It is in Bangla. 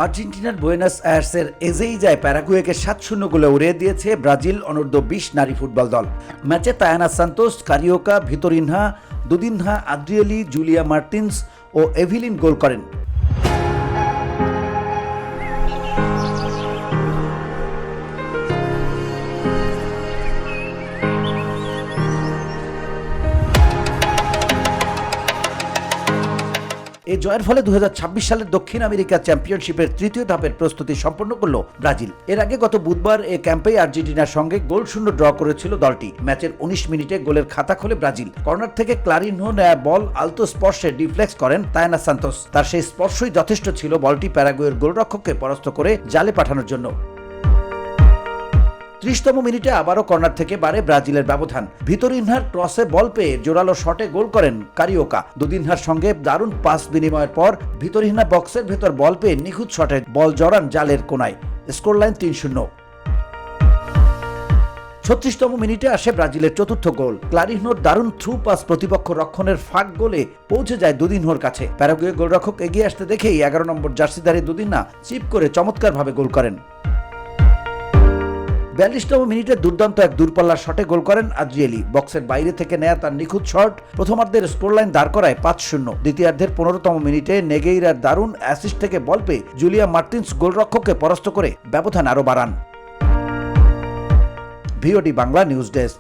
আর্জেন্টিনার বুয়েনোস আয়ার্সের এজেইজায় প্যারাগুয়েকে 7-0 গোলে উড়িয়ে দিয়েছে ব্রাজিল অনূর্ধ্ব-20 নারী ফুটবল দল। ম্যাচে তায়ানা সান্তোস, কারিওকা, ভিতোরিনহা, দুদিনহা, আদ্রিয়েলি, জুলিয়া মার্টিন্স ও এভিলিন গোল করেন। এই জয়ের ফলে 2026 সালের দক্ষিণ আমেরিকা চ্যাম্পিয়নশিপের তৃতীয় ধাপের প্রস্তুতি সম্পন্ন করল ব্রাজিল। এর আগে গত বুধবার এ ক্যাম্পেই আর্জেন্টিনার সঙ্গে গোলশূন্য ড্র করেছিল দলটি। ম্যাচের 19 মিনিটে গোলের খাতা খোলে ব্রাজিল। কর্নার থেকে ক্লারিনহো নেয়া বল আলতো স্পর্শে ডিফ্লেক্স করেন তায়ানা সান্তোস। তার সেই স্পর্শই যথেষ্ট ছিল বলটি প্যারাগুয়ের গোলরক্ষককে পরাস্ত করে জালে পাঠানোর জন্য। 30তম মিনিটে আবারও কর্নার থেকে বাড়ে ব্রাজিলের ব্যবধান। ভিতোরিনহার ক্রসে বল পেয়ে জোরালো শটে গোল করেন কারিওকা। দুদিনহার সঙ্গে দারুণ পাস বিনিময়ের পর ভিতোরিনহা বক্সের ভেতর বল পেয়ে নিখুঁত শটে বল জড়ান জালের কোনায়। স্কোরলাইন 3-0। 36তম মিনিটে আসে ব্রাজিলের চতুর্থ গোল। ক্লারিনহোর দারুণ থ্রু পাস প্রতিপক্ষ রক্ষণের ফাঁক গোলে পৌঁছে যায় দুদিনহোর কাছে। প্যারাগুয়ে গোলরক্ষক এগিয়ে আসতে দেখেই 11 নম্বর জার্সিধারী দুদিনহা চিপ করে চমৎকারভাবে গোল করেন। 42তম মিনিটে দুর্দান্ত এক দূরপাল্লার শটে গোল করেন আদ্রিয়েলি। বক্সের বাইরে থেকে নেয়া তার নিখুঁত শট প্রথমার্ধের স্কোরলাইন দাঁড় করায় 5-0। দ্বিতীয়ার্ধের 15তম মিনিটে নেগেইরার দারুণ অ্যাসিস্ট থেকে বল পেয়ে জুলিয়া মার্টিন্স গোলরক্ষককে পরাস্ত করে ব্যবধান আরও বাড়ান। VOD Bangla news desk.